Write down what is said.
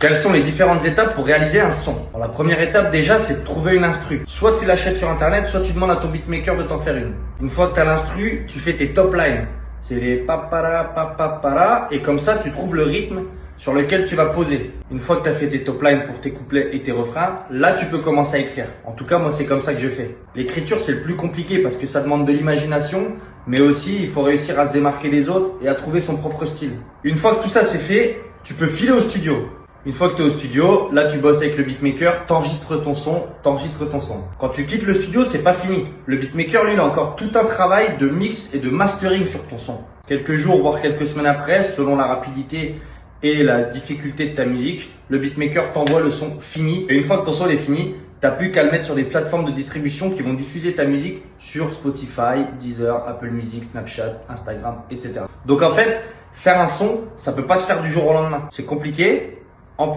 Quelles sont les différentes étapes pour réaliser un son? Alors, la première étape déjà, c'est de trouver une instru. Soit tu l'achètes sur internet, soit tu demandes à ton beatmaker de t'en faire une. Une fois que tu as l'instru, tu fais tes top lines. C'est les papara, papapara, et comme ça tu trouves le rythme sur lequel tu vas poser. Une fois que tu as fait tes top lines pour tes couplets et tes refrains, là tu peux commencer à écrire. En tout cas, moi c'est comme ça que je fais. L'écriture c'est le plus compliqué parce que ça demande de l'imagination, mais aussi il faut réussir à se démarquer des autres et à trouver son propre style. Une fois que tout ça c'est fait, tu peux filer au studio. Une fois que tu es au studio, là tu bosses avec le beatmaker, t'enregistres ton son. Quand tu quittes le studio, c'est pas fini. Le beatmaker, lui, il a encore tout un travail de mix et de mastering sur ton son. Quelques jours, voire quelques semaines après, selon la rapidité et la difficulté de ta musique, le beatmaker t'envoie le son fini. Et une fois que ton son est fini, t'as plus qu'à le mettre sur des plateformes de distribution qui vont diffuser ta musique sur Spotify, Deezer, Apple Music, Snapchat, Instagram, etc. Donc en fait, faire un son, ça peut pas se faire du jour au lendemain. C'est compliqué.